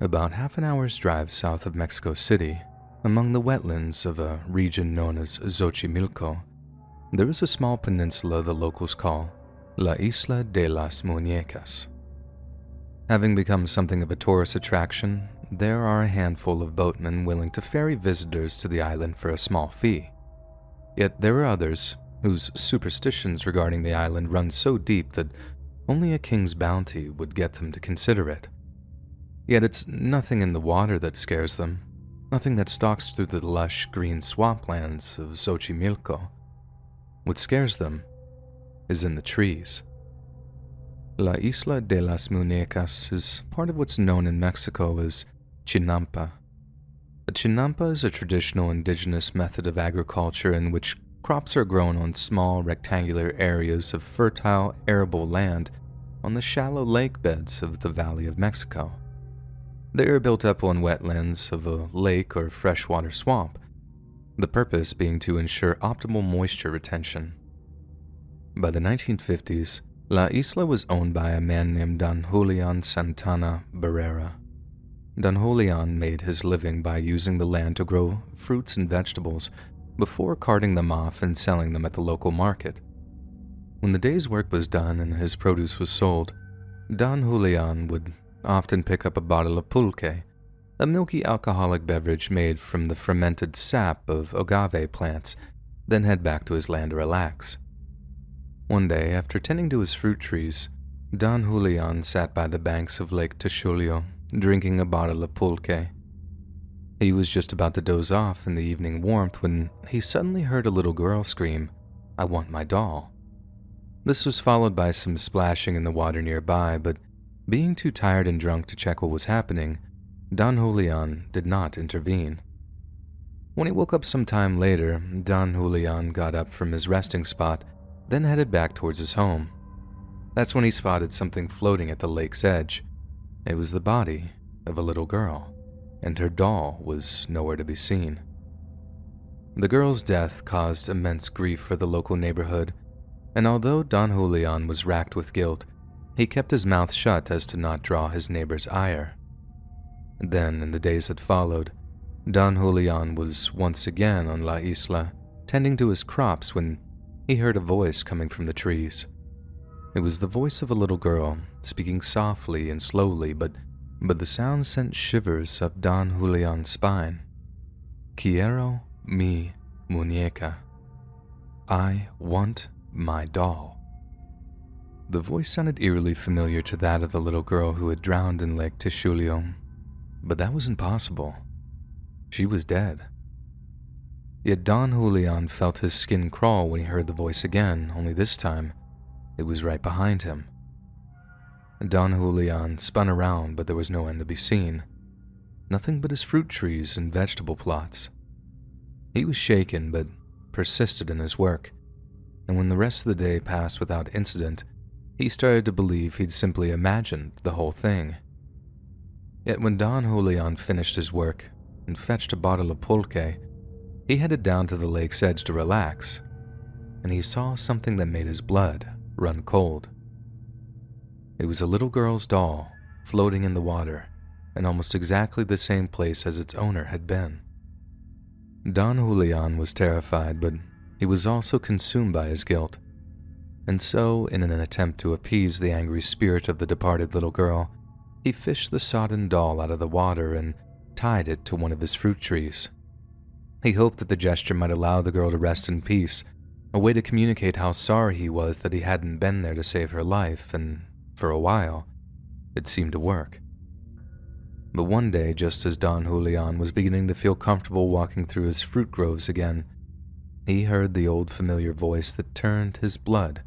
About half an hour's drive south of Mexico City, among the wetlands of a region known as Xochimilco, there is a small peninsula the locals call La Isla de las Muñecas. Having become something of a tourist attraction, there are a handful of boatmen willing to ferry visitors to the island for a small fee. Yet there are others whose superstitions regarding the island run so deep that only a king's bounty would get them to consider it. Yet it's nothing in the water that scares them, nothing that stalks through the lush green swamplands of Xochimilco. What scares them is in the trees. La Isla de las Muñecas is part of what's known in Mexico as chinampa. A chinampa is a traditional indigenous method of agriculture in which crops are grown on small rectangular areas of fertile arable land on the shallow lake beds of the Valley of Mexico. They are built up on wetlands of a lake or freshwater swamp, the purpose being to ensure optimal moisture retention. By the 1950s, La Isla was owned by a man named Don Julian Santana Barrera. Don Julian made his living by using the land to grow fruits and vegetables before carting them off and selling them at the local market. When the day's work was done and his produce was sold, Don Julian would often pick up a bottle of pulque, a milky alcoholic beverage made from the fermented sap of agave plants, then head back to his land to relax. One day, after tending to his fruit trees, Don Julian sat by the banks of Lake Texulio, drinking a bottle of pulque. He was just about to doze off in the evening warmth when he suddenly heard a little girl scream, "I want my doll." This was followed by some splashing in the water nearby, but being too tired and drunk to check what was happening, Don Julian did not intervene. When he woke up some time later, Don Julian got up from his resting spot, then headed back towards his home. That's when he spotted something floating at the lake's edge. It was the body of a little girl, and her doll was nowhere to be seen. The girl's death caused immense grief for the local neighborhood, and although Don Julian was racked with guilt, he kept his mouth shut as to not draw his neighbor's ire. Then, in the days that followed, Don Julian was once again on La Isla, tending to his crops when he heard a voice coming from the trees. It was the voice of a little girl, speaking softly and slowly, but the sound sent shivers up Don Julian's spine. Quiero mi muñeca. I want my doll. The voice sounded eerily familiar to that of the little girl who had drowned in Lake Texulio, but that was impossible. She was dead. Yet Don Julian felt his skin crawl when he heard the voice again, only this time, it was right behind him. Don Julian spun around, but there was no end to be seen. Nothing but his fruit trees and vegetable plots. He was shaken, but persisted in his work, and when the rest of the day passed without incident, he started to believe he'd simply imagined the whole thing. Yet when Don Julian finished his work and fetched a bottle of pulque, he headed down to the lake's edge to relax, and he saw something that made his blood run cold. It was a little girl's doll floating in the water in almost exactly the same place as its owner had been. Don Julian was terrified, but he was also consumed by his guilt. And so, in an attempt to appease the angry spirit of the departed little girl, he fished the sodden doll out of the water and tied it to one of his fruit trees. He hoped that the gesture might allow the girl to rest in peace, a way to communicate how sorry he was that he hadn't been there to save her life, and for a while, it seemed to work. But one day, just as Don Julian was beginning to feel comfortable walking through his fruit groves again, he heard the old familiar voice that turned his blood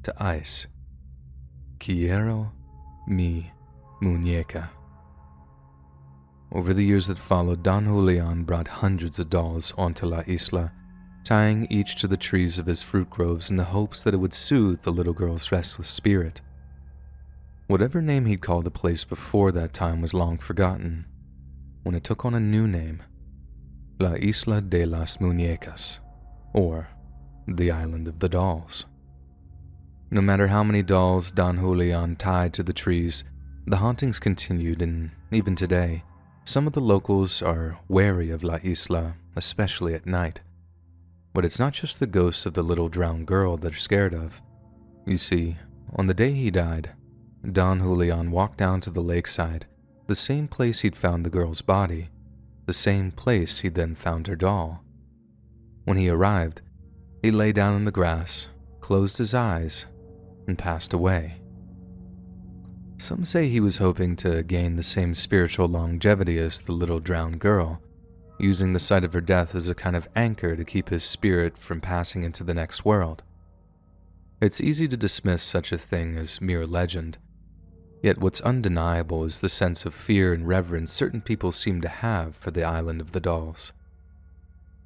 to ice. Quiero mi muñeca. Over the years that followed, Don Julian brought hundreds of dolls onto La Isla, tying each to the trees of his fruit groves in the hopes that it would soothe the little girl's restless spirit. Whatever name he'd called the place before that time was long forgotten, when it took on a new name, La Isla de las Muñecas, or the Island of the Dolls. No matter how many dolls Don Julian tied to the trees, The hauntings continued, and even today, some of the locals are wary of La Isla, especially at night. But it's not just the ghosts of the little drowned girl they're scared of. You see, on the day he died, Don Julian walked down to the lakeside, the same place he'd found the girl's body, the same place he'd then found her doll. When he arrived, he lay down in the grass, closed his eyes, and passed away. Some say he was hoping to gain the same spiritual longevity as the little drowned girl, using the sight of her death as a kind of anchor to keep his spirit from passing into the next world. It's easy to dismiss such a thing as mere legend, yet what's undeniable is the sense of fear and reverence certain people seem to have for the Island of the Dolls.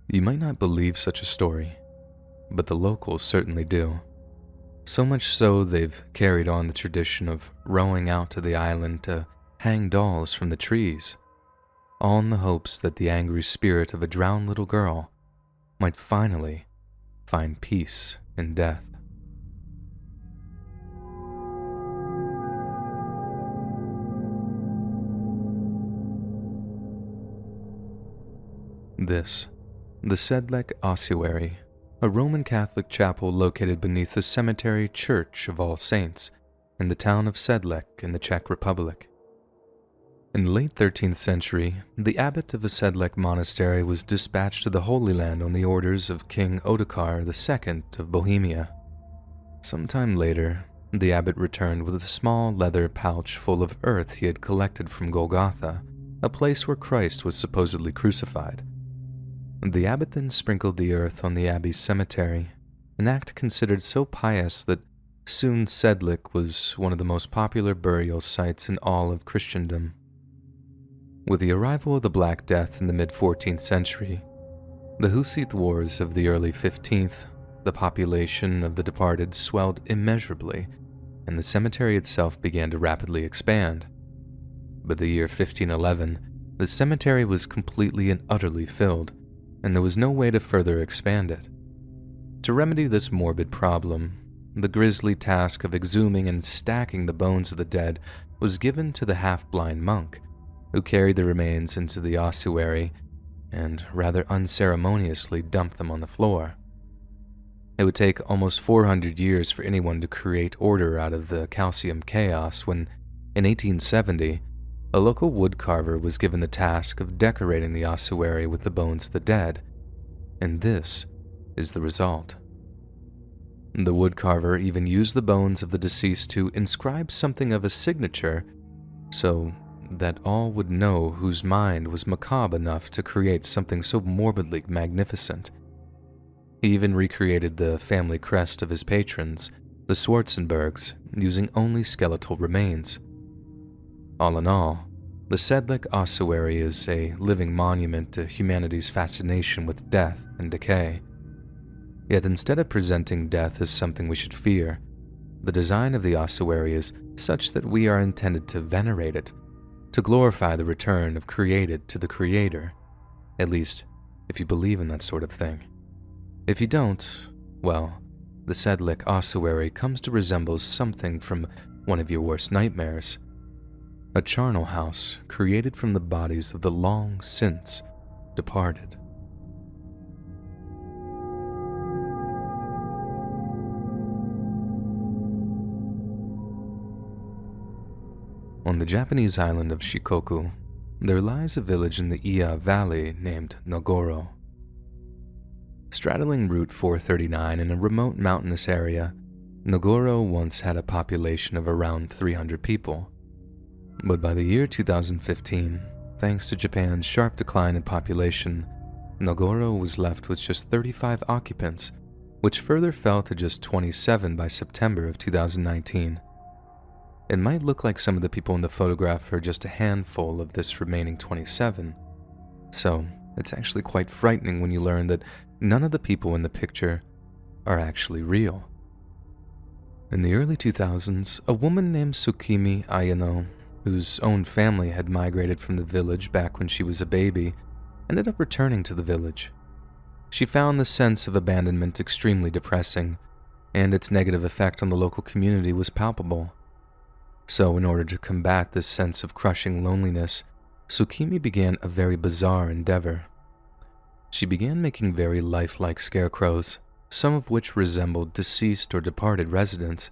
You might not believe such a story, but the locals certainly do. So much so they've carried on the tradition of rowing out to the island to hang dolls from the trees, all in the hopes that the angry spirit of a drowned little girl might finally find peace in death. This, the Sedlec Ossurary, a Roman Catholic chapel located beneath the cemetery Church of All Saints in the town of Sedlec in the Czech Republic. In the late 13th century, the abbot of a Sedlec monastery was dispatched to the Holy Land on the orders of King Ottokar II of Bohemia. Sometime later, the abbot returned with a small leather pouch full of earth he had collected from Golgotha, a place where Christ was supposedly crucified. The abbot then sprinkled the earth on the abbey's cemetery, an act considered so pious that soon Sedlec was one of the most popular burial sites in all of Christendom. With the arrival of the Black Death in the mid-14th century, the Hussite Wars of the early 15th, the population of the departed swelled immeasurably, and the cemetery itself began to rapidly expand. By the year 1511, the cemetery was completely and utterly filled, and there was no way to further expand it. To remedy this morbid problem, the grisly task of exhuming and stacking the bones of the dead was given to the half-blind monk, who carried the remains into the ossuary and rather unceremoniously dumped them on the floor. It would take almost 400 years for anyone to create order out of the calcium chaos when, in 1870, a local woodcarver was given the task of decorating the ossuary with the bones of the dead, and this is the result. The woodcarver even used the bones of the deceased to inscribe something of a signature so that all would know whose mind was macabre enough to create something so morbidly magnificent. He even recreated the family crest of his patrons, the Schwarzenbergs, using only skeletal remains. All in all, the Sedlec Ossuary is a living monument to humanity's fascination with death and decay. Yet instead of presenting death as something we should fear, the design of the ossuary is such that we are intended to venerate it, to glorify the return of created to the Creator, at least if you believe in that sort of thing. If you don't, well, the Sedlec Ossuary comes to resemble something from one of your worst nightmares. A charnel house created from the bodies of the long since departed. On the Japanese island of Shikoku, there lies a village in the Iya Valley named Nagoro. Straddling Route 439 in a remote mountainous area, Nagoro once had a population of around 300 people. But by the year 2015, thanks to Japan's sharp decline in population, Nagoro was left with just 35 occupants, which further fell to just 27 by September of 2019. It might look like some of the people in the photograph are just a handful of this remaining 27, so it's actually quite frightening when you learn that none of the people in the picture are actually real. In the early 2000s, a woman named Tsukimi Ayano, whose own family had migrated from the village back when she was a baby, ended up returning to the village. She found the sense of abandonment extremely depressing, and its negative effect on the local community was palpable. So, in order to combat this sense of crushing loneliness, Tsukimi began a very bizarre endeavor. She began making very lifelike scarecrows, some of which resembled deceased or departed residents,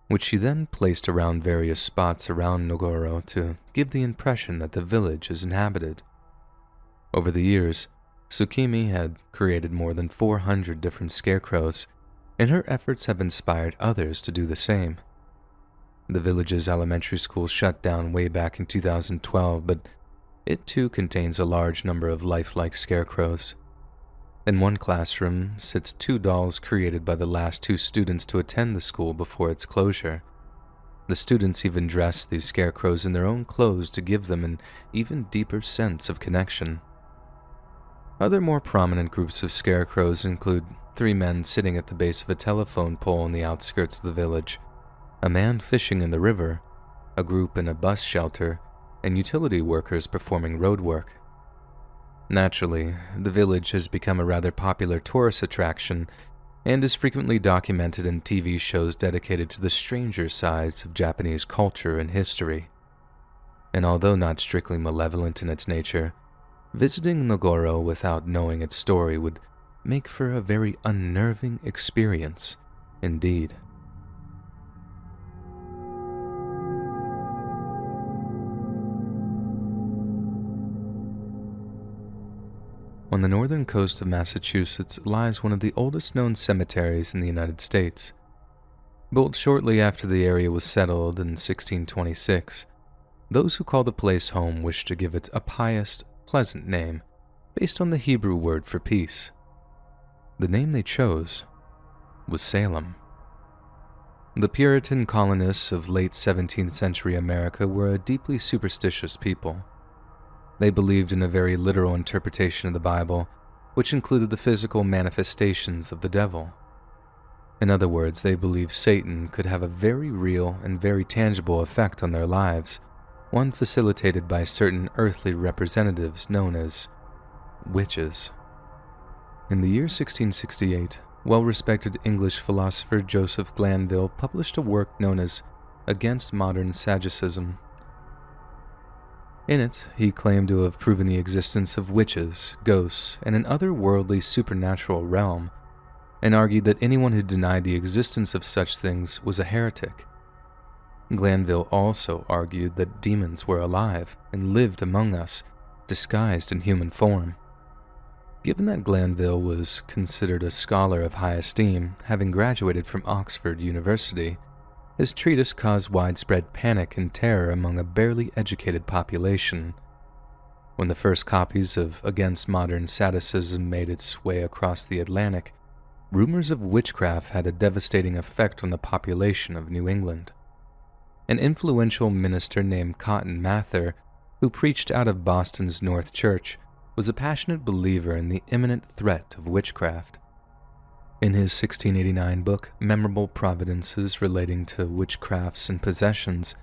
which she then placed around various spots around Nagoro to give the impression that the village is inhabited. Over the years, Tsukimi had created more than 400 different scarecrows, and her efforts have inspired others to do the same. The village's elementary school shut down way back in 2012, but it too contains a large number of lifelike scarecrows. In one classroom sits 2 dolls created by the last 2 students to attend the school before its closure. The students even dressed these scarecrows in their own clothes to give them an even deeper sense of connection. Other more prominent groups of scarecrows include 3 men sitting at the base of a telephone pole on the outskirts of the village, a man fishing in the river, a group in a bus shelter, and utility workers performing road work. Naturally, the village has become a rather popular tourist attraction and is frequently documented in TV shows dedicated to the stranger sides of Japanese culture and history. And although not strictly malevolent in its nature, visiting Nagoro without knowing its story would make for a very unnerving experience indeed. On the northern coast of Massachusetts lies one of the oldest known cemeteries in the United States. Built shortly after the area was settled in 1626, those who call the place home wish to give it a pious, pleasant name based on the Hebrew word for peace. The name they chose was Salem. The Puritan colonists of late 17th century America were a deeply superstitious people. They believed in a very literal interpretation of the Bible, which included the physical manifestations of the devil. In other words, they believed Satan could have a very real and very tangible effect on their lives, one facilitated by certain earthly representatives known as witches. In the year 1668, well-respected English philosopher Joseph Glanville published a work known as Against Modern Sadducism. In it, he claimed to have proven the existence of witches, ghosts, and an otherworldly supernatural realm, and argued that anyone who denied the existence of such things was a heretic. Glanville also argued that demons were alive and lived among us, disguised in human form. Given that Glanville was considered a scholar of high esteem, having graduated from Oxford University, his treatise caused widespread panic and terror among a barely educated population. When the first copies of Against Modern Sadducism made its way across the Atlantic, rumors of witchcraft had a devastating effect on the population of New England. An influential minister named Cotton Mather, who preached out of Boston's North Church, was a passionate believer in the imminent threat of witchcraft. In his 1689 book, Memorable Providences Relating to Witchcrafts and Possessions,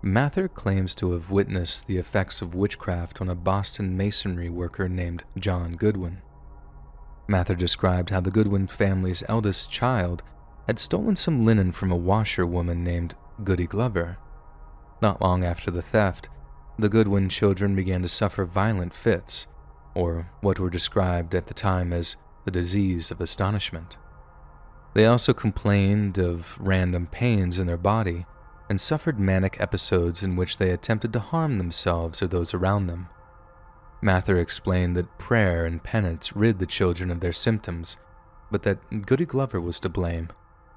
Mather claims to have witnessed the effects of witchcraft on a Boston masonry worker named John Goodwin. Mather described how the Goodwin family's eldest child had stolen some linen from a washerwoman named Goody Glover. Not long after the theft, the Goodwin children began to suffer violent fits, or what were described at the time as the disease of astonishment. They also complained of random pains in their body and suffered manic episodes in which they attempted to harm themselves or those around them. Mather explained that prayer and penance rid the children of their symptoms, but that Goody Glover was to blame,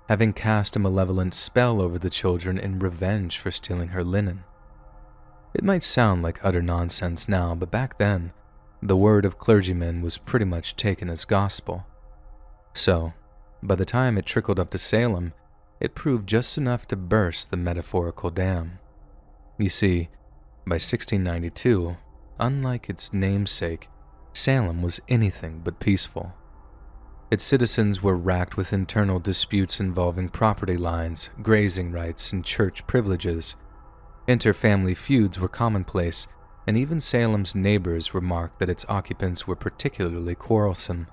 having cast a malevolent spell over the children in revenge for stealing her linen. It might sound like utter nonsense now, but back then, the word of clergymen was pretty much taken as gospel. So, by the time it trickled up to Salem, it proved just enough to burst the metaphorical dam. You see, by 1692, unlike its namesake, Salem was anything but peaceful. Its citizens were racked with internal disputes involving property lines, grazing rights, and church privileges. Inter-family feuds were commonplace, and even Salem's neighbors remarked that its occupants were particularly quarrelsome.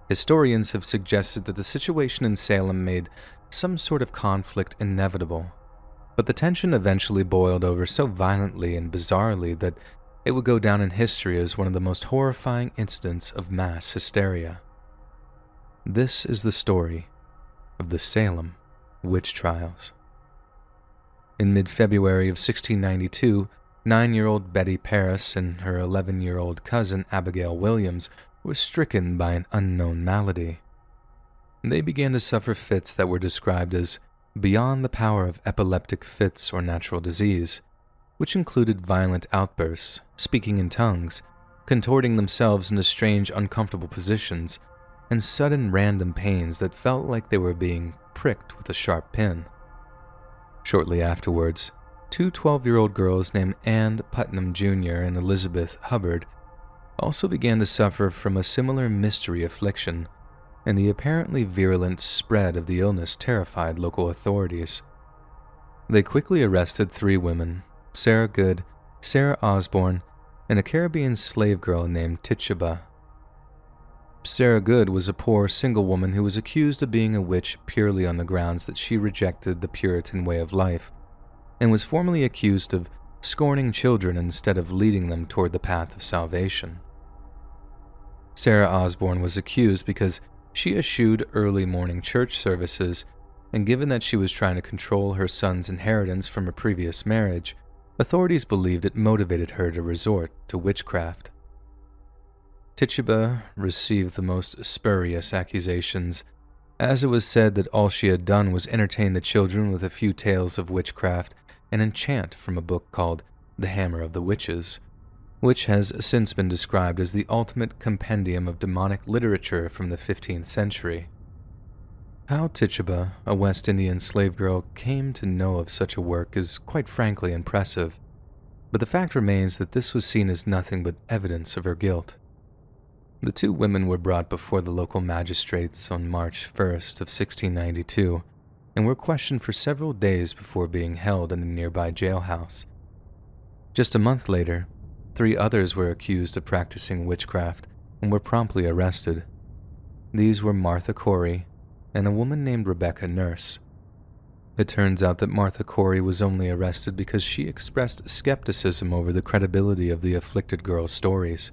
Historians have suggested that the situation in Salem made some sort of conflict inevitable. but the tension eventually boiled over so violently and bizarrely that it would go down in history as one of the most horrifying incidents of mass hysteria. This is the story of the Salem witch trials. In mid-February of 1692, 9-year-old Betty Paris and her 11-year-old cousin Abigail Williams were stricken by an unknown malady. They began to suffer fits that were described as beyond the power of epileptic fits or natural disease, which included violent outbursts, speaking in tongues, contorting themselves into strange, uncomfortable positions, and sudden random pains that felt like they were being pricked with a sharp pin. Shortly afterwards, two 12-year-old girls named Anne Putnam Jr. and Elizabeth Hubbard also began to suffer from a similar mystery affliction, and the apparently virulent spread of the illness terrified local authorities. They quickly arrested 3 women, Sarah Good, Sarah Osborne, and a Caribbean slave girl named Tituba. Sarah Good was a poor single woman who was accused of being a witch purely on the grounds that she rejected the Puritan way of life, and was formally accused of scorning children instead of leading them toward the path of salvation. Sarah Osborne was accused because she eschewed early morning church services, and given that she was trying to control her son's inheritance from a previous marriage, authorities believed it motivated her to resort to witchcraft. Tituba received the most spurious accusations, as it was said that all she had done was entertain the children with a few tales of witchcraft and enchant from a book called The Hammer of the Witches, which has since been described as the ultimate compendium of demonic literature from the 15th century. How Tituba, a West Indian slave girl, came to know of such a work is quite frankly impressive, but the fact remains that this was seen as nothing but evidence of her guilt. The 2 women were brought before the local magistrates on March 1st of 1692 and were questioned for several days before being held in a nearby jailhouse. Just a month later, 3 others were accused of practicing witchcraft and were promptly arrested. These were Martha Corey and a woman named Rebecca Nurse. It turns out that Martha Corey was only arrested because she expressed skepticism over the credibility of the afflicted girl's stories.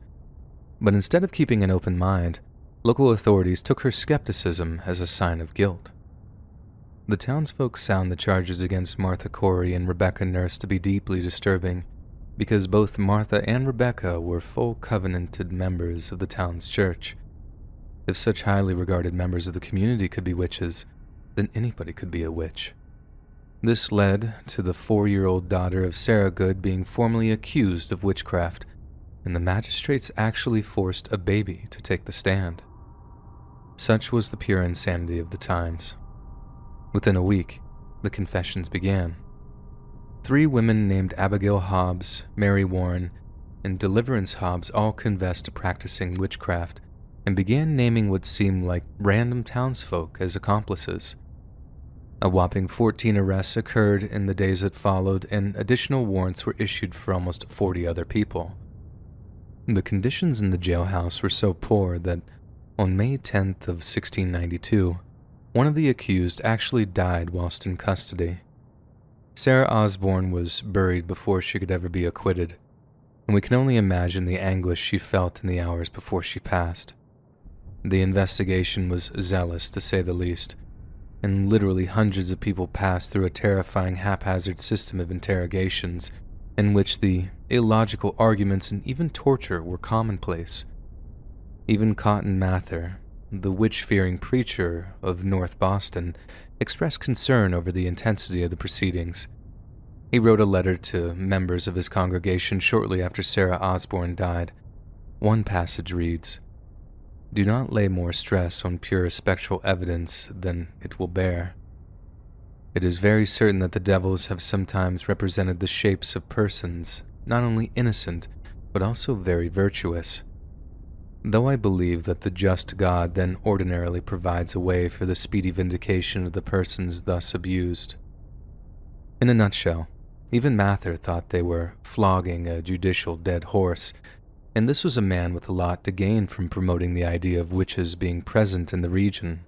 But instead of keeping an open mind, local authorities took her skepticism as a sign of guilt. The townsfolk found the charges against Martha Corey and Rebecca Nurse to be deeply disturbing, because both Martha and Rebecca were full covenanted members of the town's church. If such highly regarded members of the community could be witches, then anybody could be a witch. This led to the 4-year-old daughter of Sarah Good being formally accused of witchcraft, and the magistrates actually forced a baby to take the stand. Such was the pure insanity of the times. Within a week, the confessions began. 3 women named Abigail Hobbs, Mary Warren, and Deliverance Hobbs all confessed to practicing witchcraft and began naming what seemed like random townsfolk as accomplices. A whopping 14 arrests occurred in the days that followed, and additional warrants were issued for almost 40 other people. The conditions in the jailhouse were so poor that on May 10th of 1692, one of the accused actually died whilst in custody. Sarah Osborne was buried before she could ever be acquitted, and we can only imagine the anguish she felt in the hours before she passed. The investigation was zealous, to say the least, and literally hundreds of people passed through a terrifying haphazard system of interrogations in which the illogical arguments and even torture were commonplace. Even Cotton Mather, the witch-fearing preacher of North Boston, expressed concern over the intensity of the proceedings. He wrote a letter to members of his congregation shortly after Sarah Osborne died. One passage reads, "Do not lay more stress on pure spectral evidence than it will bear. It is very certain that the devils have sometimes represented the shapes of persons, not only innocent, but also very virtuous. Though I believe that the just God then ordinarily provides a way for the speedy vindication of the persons thus abused." In a nutshell, even Mather thought they were flogging a judicial dead horse, and this was a man with a lot to gain from promoting the idea of witches being present in the region.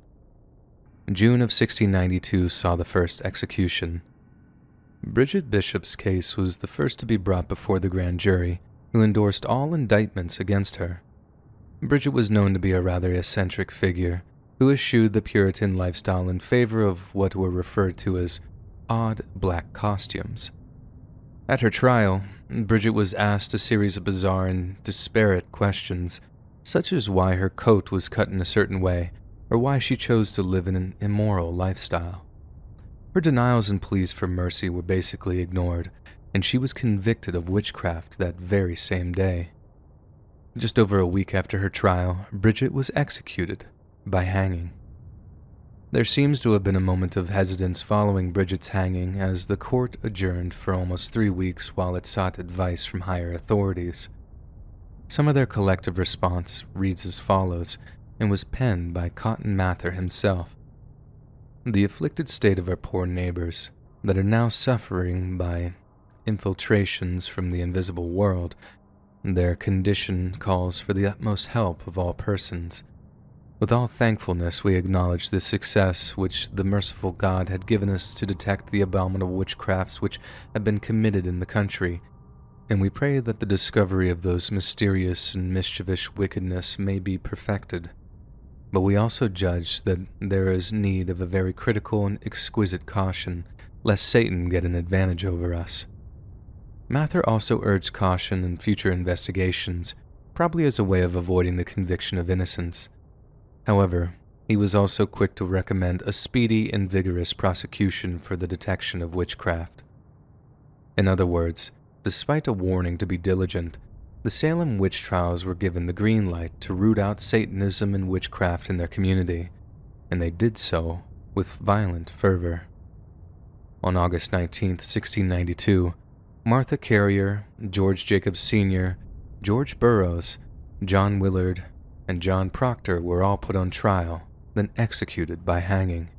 June of 1692 saw the first execution. Bridget Bishop's case was the first to be brought before the grand jury, who endorsed all indictments against her. Bridget was known to be a rather eccentric figure who eschewed the Puritan lifestyle in favor of what were referred to as odd black costumes. At her trial, Bridget was asked a series of bizarre and disparate questions, such as why her coat was cut in a certain way or why she chose to live in an immoral lifestyle. Her denials and pleas for mercy were basically ignored, and she was convicted of witchcraft that very same day. Just over a week after her trial, Bridget was executed by hanging. There seems to have been a moment of hesitance following Bridget's hanging as the court adjourned for almost 3 weeks while it sought advice from higher authorities. Some of their collective response reads as follows and was penned by Cotton Mather himself. The afflicted state of our poor neighbors that are now suffering by infiltrations from the invisible world, their condition calls for the utmost help of all persons. With all thankfulness we acknowledge the success which the merciful God had given us to detect the abominable witchcrafts which have been committed in the country, and we pray that the discovery of those mysterious and mischievous wickedness may be perfected. But we also judge that there is need of a very critical and exquisite caution, lest Satan get an advantage over us. Mather also urged caution in future investigations, probably as a way of avoiding the conviction of innocence. However, he was also quick to recommend a speedy and vigorous prosecution for the detection of witchcraft. In other words, despite a warning to be diligent, the Salem witch trials were given the green light to root out Satanism and witchcraft in their community, and they did so with violent fervor. On August 19, 1692, Martha Carrier, George Jacobs Sr., George Burroughs, John Willard, and John Proctor were all put on trial, then executed by hanging.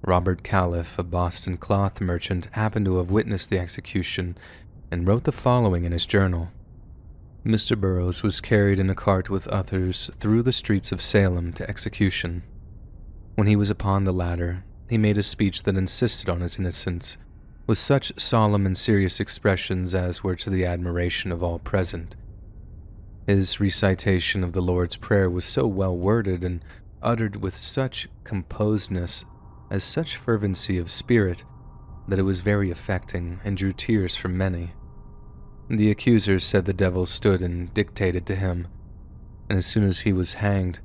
Robert Califf, a Boston cloth merchant, happened to have witnessed the execution and wrote the following in his journal. Mr. Burroughs was carried in a cart with others through the streets of Salem to execution. When he was upon the ladder, he made a speech that insisted on his innocence, with such solemn and serious expressions as were to the admiration of all present. His recitation of the Lord's Prayer was so well worded and uttered with such composedness, as such fervency of spirit, that it was very affecting and drew tears from many. The accusers said the devil stood and dictated to him, and as soon as he was hanged,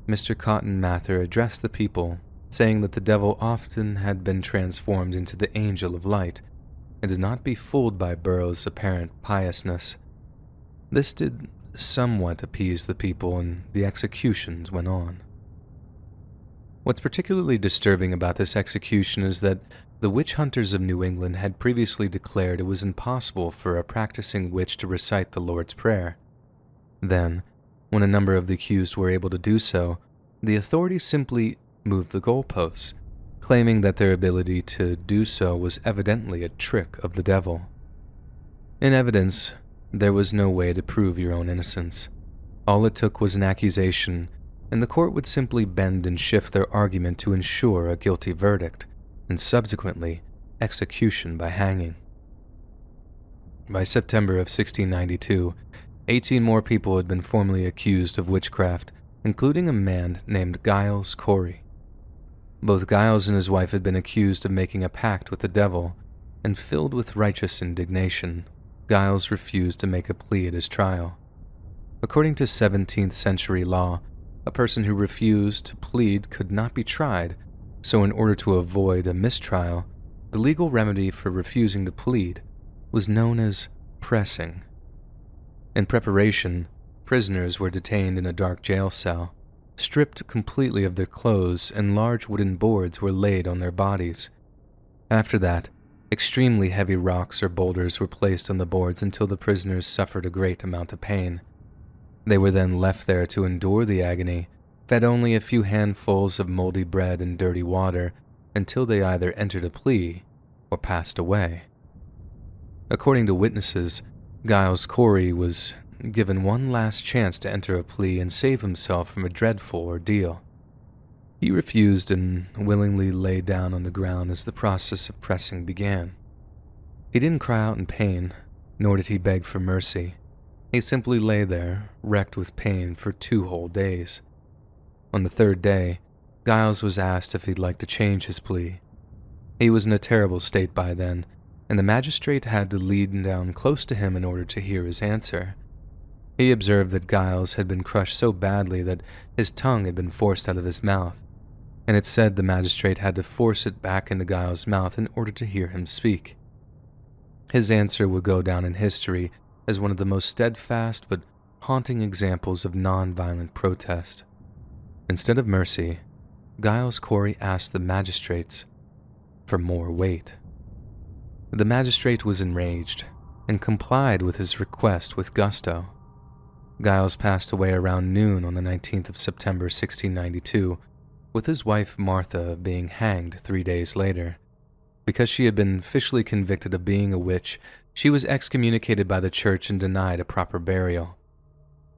Mr. Cotton Mather addressed the people, saying that the devil often had been transformed into the angel of light, and did not be fooled by Burroughs' apparent piousness. This did somewhat appease the people, and the executions went on. What's particularly disturbing about this execution is that the witch hunters of New England had previously declared it was impossible for a practicing witch to recite the Lord's Prayer. Then, when a number of the accused were able to do so, the authorities simply moved the goalposts, claiming that their ability to do so was evidently a trick of the devil. In evidence, there was no way to prove your own innocence. All it took was an accusation, and the court would simply bend and shift their argument to ensure a guilty verdict, and subsequently execution by hanging. By September of 1692, 18 more people had been formally accused of witchcraft, including a man named Giles Corey. Both Giles and his wife had been accused of making a pact with the devil, and filled with righteous indignation, Giles refused to make a plea at his trial. According to 17th century law, a person who refused to plead could not be tried, so in order to avoid a mistrial, the legal remedy for refusing to plead was known as pressing. In preparation, prisoners were detained in a dark jail cell, stripped completely of their clothes, and large wooden boards were laid on their bodies. After that, extremely heavy rocks or boulders were placed on the boards until the prisoners suffered a great amount of pain. They were then left there to endure the agony, fed only a few handfuls of moldy bread and dirty water, until they either entered a plea or passed away. According to witnesses, Giles Corey was given one last chance to enter a plea and save himself from a dreadful ordeal. He refused and willingly lay down on the ground as the process of pressing began. He didn't cry out in pain, nor did he beg for mercy. He simply lay there, wrecked with pain for 2 whole days. On the 3rd day, Giles was asked if he'd like to change his plea. He was in a terrible state by then, and the magistrate had to lean down close to him in order to hear his answer. He observed that Giles had been crushed so badly that his tongue had been forced out of his mouth, and it said the magistrate had to force it back into Giles' mouth in order to hear him speak. His answer would go down in history as one of the most steadfast but haunting examples of non-violent protest. Instead of mercy, Giles Corey asked the magistrates for more weight. The magistrate was enraged and complied with his request with gusto. Giles passed away around noon on the 19th of September 1692, with his wife Martha being hanged 3 days later. Because she had been officially convicted of being a witch, she was excommunicated by the church and denied a proper burial.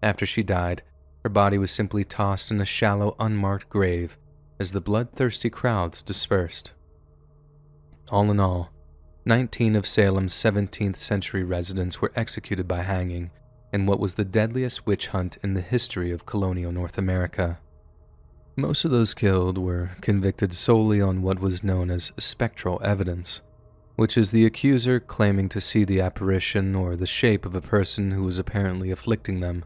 After she died, her body was simply tossed in a shallow, unmarked grave as the bloodthirsty crowds dispersed. All in all, 19 of Salem's 17th century residents were executed by hanging in what was the deadliest witch hunt in the history of colonial North America. Most of those killed were convicted solely on what was known as spectral evidence, which is the accuser claiming to see the apparition or the shape of a person who was apparently afflicting them.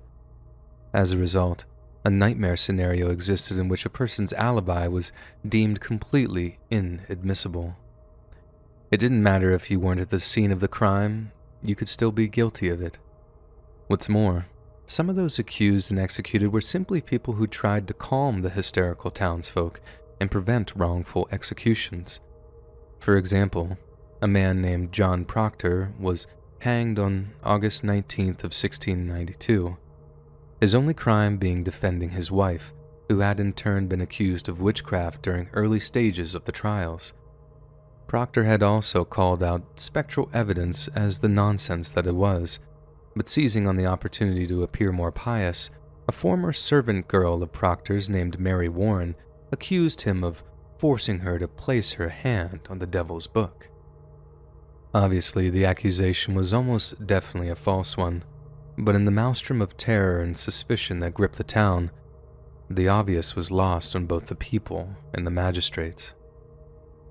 As a result, a nightmare scenario existed in which a person's alibi was deemed completely inadmissible. It didn't matter if you weren't at the scene of the crime, you could still be guilty of it. What's more, some of those accused and executed were simply people who tried to calm the hysterical townsfolk and prevent wrongful executions. For example, a man named John Proctor was hanged on August 19th of 1692, his only crime being defending his wife, who had in turn been accused of witchcraft during early stages of the trials. Proctor had also called out spectral evidence as the nonsense that it was, but seizing on the opportunity to appear more pious, a former servant girl of Proctor's named Mary Warren accused him of forcing her to place her hand on the devil's book. Obviously, the accusation was almost definitely a false one, but in the maelstrom of terror and suspicion that gripped the town, the obvious was lost on both the people and the magistrates.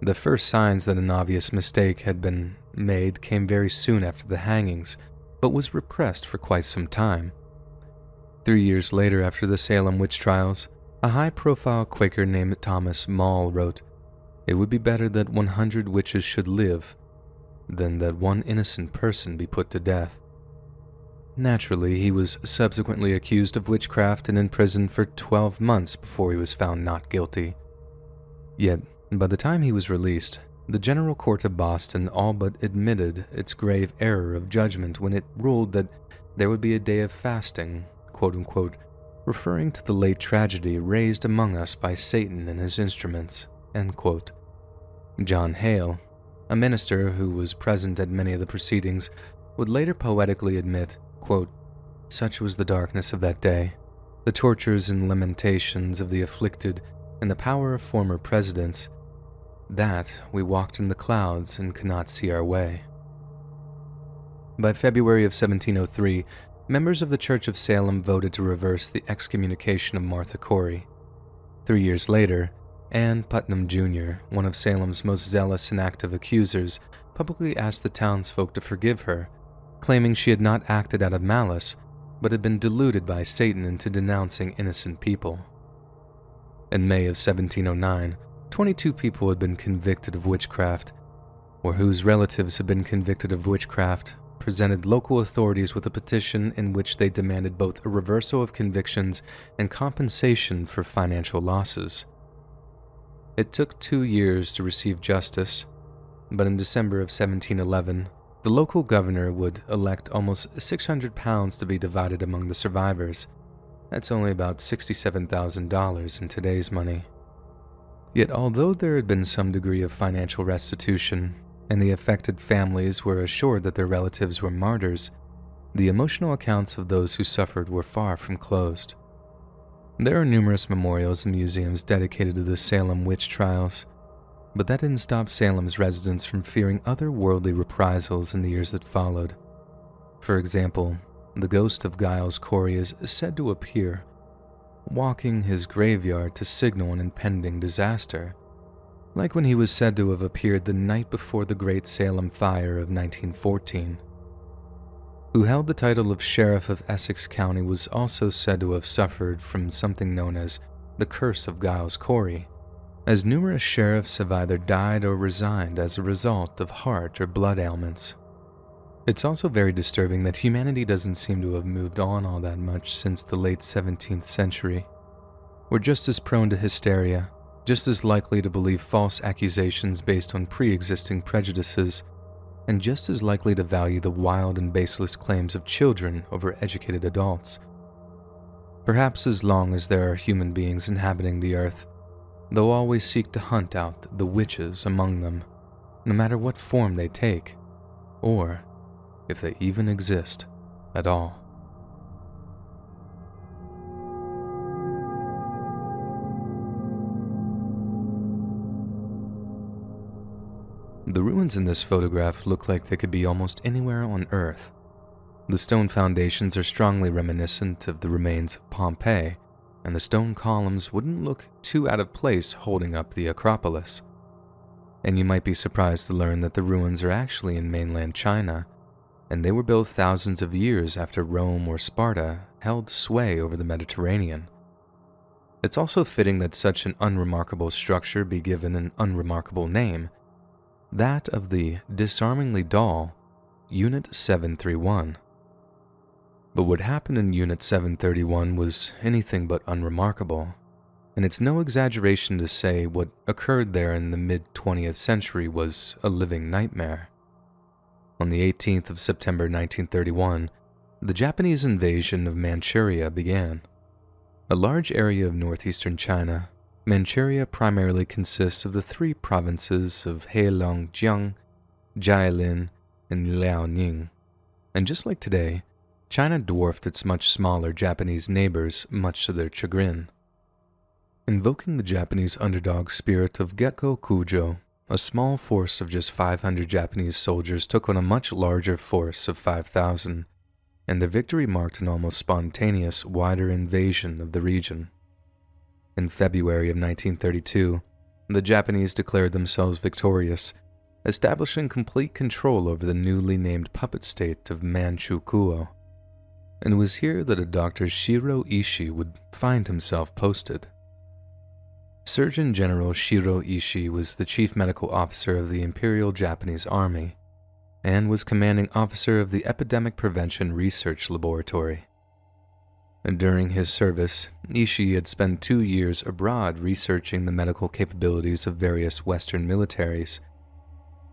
The first signs that an obvious mistake had been made came very soon after the hangings, but was repressed for quite some time. 3 years later, after the Salem witch trials, a high-profile Quaker named Thomas Maule wrote, "It would be better that 100 witches should live than that one innocent person be put to death." Naturally, he was subsequently accused of witchcraft and imprisoned for 12 months before he was found not guilty. Yet, by the time he was released, the General Court of Boston all but admitted its grave error of judgment when it ruled that there would be a day of fasting, quote-unquote, referring to the late tragedy raised among us by Satan and his instruments, end quote. John Hale, a minister who was present at many of the proceedings, would later poetically admit, quote, "Such was the darkness of that day, the tortures and lamentations of the afflicted, and the power of former presidents, that we walked in the clouds and could not see our way." By February of 1703, members of the Church of Salem voted to reverse the excommunication of Martha Corey. 3 years later, Ann Putnam Jr., one of Salem's most zealous and active accusers, publicly asked the townsfolk to forgive her, claiming she had not acted out of malice, but had been deluded by Satan into denouncing innocent people. In May of 1709, 22 people had been convicted of witchcraft, or whose relatives had been convicted of witchcraft, presented local authorities with a petition in which they demanded both a reversal of convictions and compensation for financial losses. It took 2 years to receive justice, but in December of 1711, the local governor would elect almost £600 to be divided among the survivors. That's only about $67,000 in today's money. Yet although there had been some degree of financial restitution, and the affected families were assured that their relatives were martyrs, the emotional accounts of those who suffered were far from closed. There are numerous memorials and museums dedicated to the Salem witch trials, But that didn't stop Salem's residents from fearing otherworldly reprisals in the years that followed. For example, the ghost of Giles Corey is said to appear, walking his graveyard to signal an impending disaster, like when he was said to have appeared the night before the Great Salem Fire of 1914. Who held the title of Sheriff of Essex County was also said to have suffered from something known as the Curse of Giles Corey, as numerous sheriffs have either died or resigned as a result of heart or blood ailments. It's also very disturbing that humanity doesn't seem to have moved on all that much since the late 17th century. We're just as prone to hysteria, just as likely to believe false accusations based on pre-existing prejudices, and just as likely to value the wild and baseless claims of children over educated adults. Perhaps as long as there are human beings inhabiting the earth, they'll always seek to hunt out the witches among them, no matter what form they take, or if they even exist at all. The ruins in this photograph look like they could be almost anywhere on Earth. The stone foundations are strongly reminiscent of the remains of Pompeii, and the stone columns wouldn't look too out of place holding up the Acropolis. And you might be surprised to learn that the ruins are actually in mainland China, and they were built thousands of years after Rome or Sparta held sway over the Mediterranean. It's also fitting that such an unremarkable structure be given an unremarkable name, that of the disarmingly dull Unit 731. But what happened in Unit 731 was anything but unremarkable, and it's no exaggeration to say what occurred there in the mid-20th century was a living nightmare. On the 18th of September 1931, the Japanese invasion of Manchuria began. A large area of northeastern China, Manchuria primarily consists of the three provinces of Heilongjiang, Jilin, and Liaoning, and just like today, China dwarfed its much smaller Japanese neighbors, much to their chagrin. Invoking the Japanese underdog spirit of Gekko Kujo, a small force of just 500 Japanese soldiers took on a much larger force of 5,000, and their victory marked an almost spontaneous, wider invasion of the region. In February of 1932, the Japanese declared themselves victorious, establishing complete control over the newly named puppet state of Manchukuo. And it was here that a Dr. Shiro Ishii would find himself posted. Surgeon General Shiro Ishii was the chief medical officer of the Imperial Japanese Army, and was commanding officer of the Epidemic Prevention Research Laboratory. During his service, Ishii had spent 2 years abroad researching the medical capabilities of various Western militaries.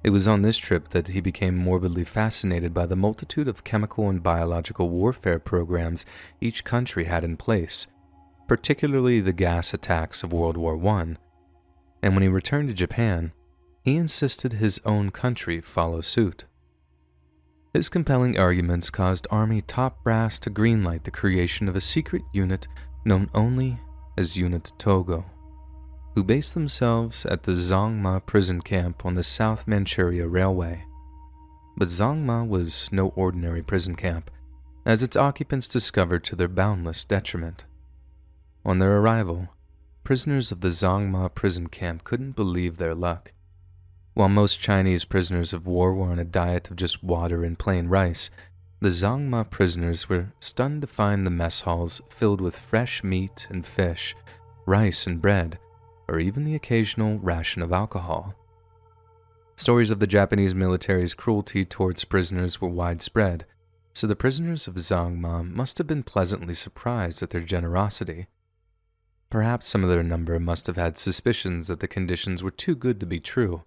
It was on this trip that he became morbidly fascinated by the multitude of chemical and biological warfare programs each country had in place, particularly the gas attacks of World War I, and when he returned to Japan, he insisted his own country follow suit. His compelling arguments caused Army top brass to greenlight the creation of a secret unit known only as Unit Togo, who based themselves at the Zongma prison camp on the South Manchuria Railway. But Zongma was no ordinary prison camp, as its occupants discovered to their boundless detriment. On their arrival, prisoners of the Zongma prison camp couldn't believe their luck. While most Chinese prisoners of war were on a diet of just water and plain rice, the Zongma prisoners were stunned to find the mess halls filled with fresh meat and fish, rice and bread, or even the occasional ration of alcohol. Stories of the Japanese military's cruelty towards prisoners were widespread, so the prisoners of Zongma must have been pleasantly surprised at their generosity. Perhaps some of their number must have had suspicions that the conditions were too good to be true,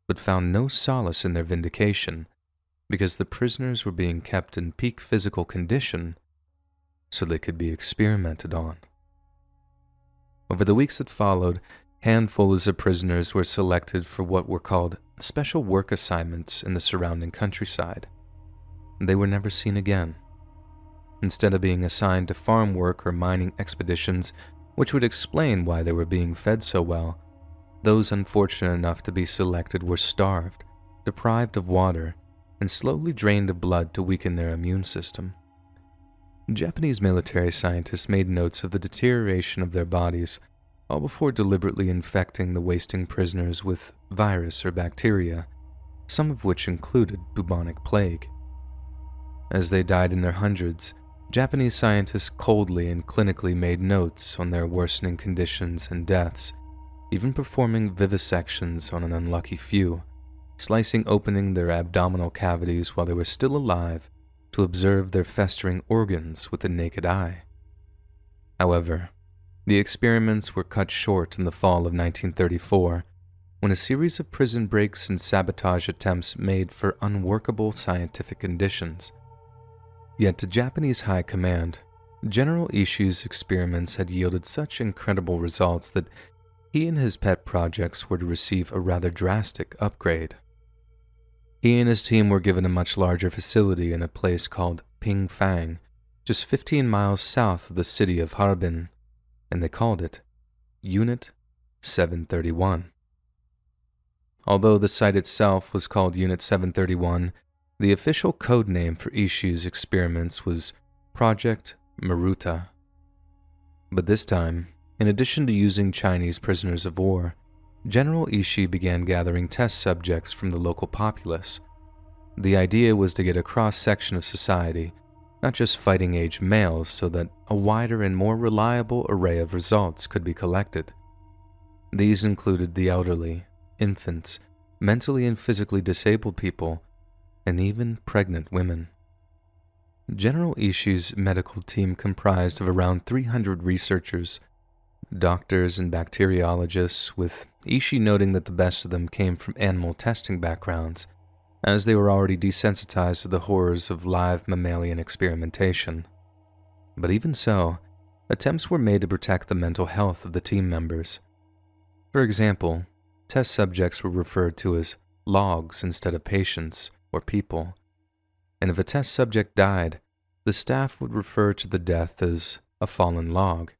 but found no solace in their vindication, because the prisoners were being kept in peak physical condition so they could be experimented on. Over the weeks that followed, handfuls of prisoners were selected for what were called special work assignments in the surrounding countryside. They were never seen again. Instead of being assigned to farm work or mining expeditions, which would explain why they were being fed so well, Those unfortunate enough to be selected were starved, deprived of water, and slowly drained of blood to weaken their immune system. Japanese military scientists made notes of the deterioration of their bodies, all before deliberately infecting the wasting prisoners with virus or bacteria, some of which included bubonic plague. As they died in their hundreds, Japanese scientists coldly and clinically made notes on their worsening conditions and deaths, even performing vivisections on an unlucky few, slicing opening their abdominal cavities while they were still alive to observe their festering organs with the naked eye. However, the experiments were cut short in the fall of 1934, when a series of prison breaks and sabotage attempts made for unworkable scientific conditions. Yet to Japanese high command, General Ishii's experiments had yielded such incredible results that he and his pet projects were to receive a rather drastic upgrade. He and his team were given a much larger facility in a place called Pingfang, just 15 miles south of the city of Harbin, and they called it Unit 731. Although the site itself was called Unit 731, the official code name for Ishii's experiments was Project Maruta. But this time, in addition to using Chinese prisoners of war, General Ishii began gathering test subjects from the local populace. The idea was to get a cross-section of society, not just fighting-age males, so that a wider and more reliable array of results could be collected. These included the elderly, infants, mentally and physically disabled people, and even pregnant women. General Ishii's medical team comprised of around 300 researchers, doctors and bacteriologists, with Ishii noting that the best of them came from animal testing backgrounds, as they were already desensitized to the horrors of live mammalian experimentation. But even so, attempts were made to protect the mental health of the team members. For example, test subjects were referred to as logs instead of patients or people, and if a test subject died, the staff would refer to the death as a fallen log.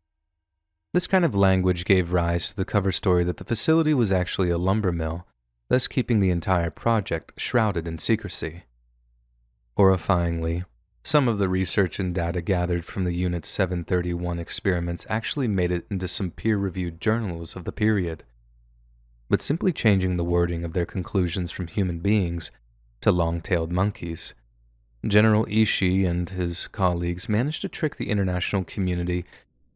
This kind of language gave rise to the cover story that the facility was actually a lumber mill, thus keeping the entire project shrouded in secrecy. Horrifyingly, some of the research and data gathered from the Unit 731 experiments actually made it into some peer-reviewed journals of the period. But simply changing the wording of their conclusions from human beings to long-tailed monkeys, General Ishii and his colleagues managed to trick the international community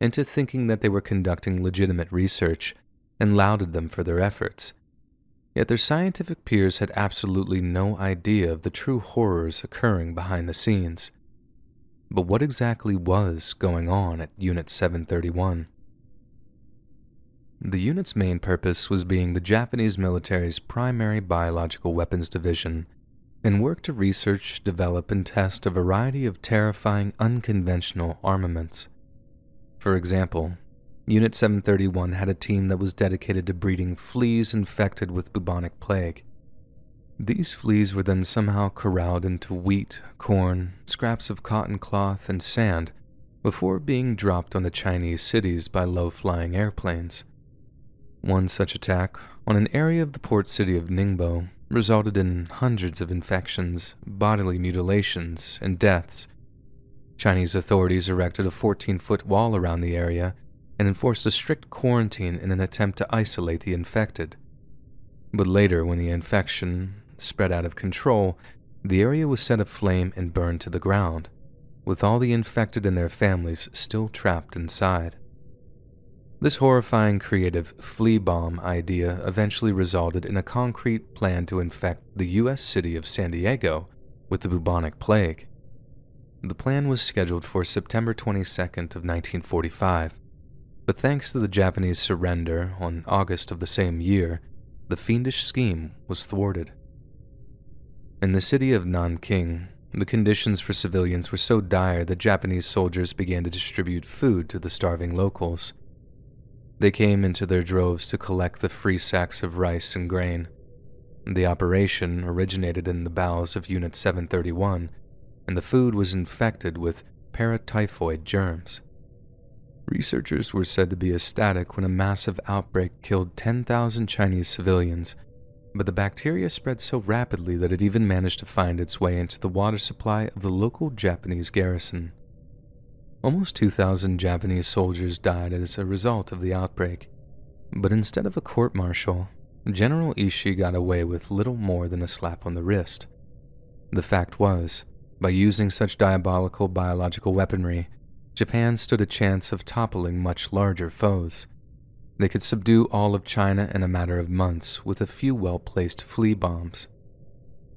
into thinking that they were conducting legitimate research and lauded them for their efforts. Yet their scientific peers had absolutely no idea of the true horrors occurring behind the scenes. But what exactly was going on at Unit 731? The unit's main purpose was being the Japanese military's primary biological weapons division, and worked to research, develop, and test a variety of terrifying, unconventional armaments. For example, Unit 731 had a team that was dedicated to breeding fleas infected with bubonic plague. These fleas were then somehow corralled into wheat, corn, scraps of cotton cloth, and sand before being dropped on the Chinese cities by low-flying airplanes. One such attack on an area of the port city of Ningbo resulted in hundreds of infections, bodily mutilations, and deaths. Chinese authorities erected a 14-foot wall around the area and enforced a strict quarantine in an attempt to isolate the infected. But later, when the infection spread out of control, the area was set aflame and burned to the ground, with all the infected and their families still trapped inside. This horrifying creative flea bomb idea eventually resulted in a concrete plan to infect the U.S. city of San Diego with the bubonic plague. The plan was scheduled for September 22nd of 1945, but thanks to the Japanese surrender on August of the same year, the fiendish scheme was thwarted. In the city of Nanking, the conditions for civilians were so dire that Japanese soldiers began to distribute food to the starving locals. They came into their droves to collect the free sacks of rice and grain. The operation originated in the bowels of Unit 731, and the food was infected with paratyphoid germs. Researchers were said to be ecstatic when a massive outbreak killed 10,000 Chinese civilians, but the bacteria spread so rapidly that it even managed to find its way into the water supply of the local Japanese garrison. Almost 2,000 Japanese soldiers died as a result of the outbreak, but instead of a court-martial, General Ishii got away with little more than a slap on the wrist. The fact was, by using such diabolical biological weaponry, Japan stood a chance of toppling much larger foes. They could subdue all of China in a matter of months with a few well-placed flea bombs.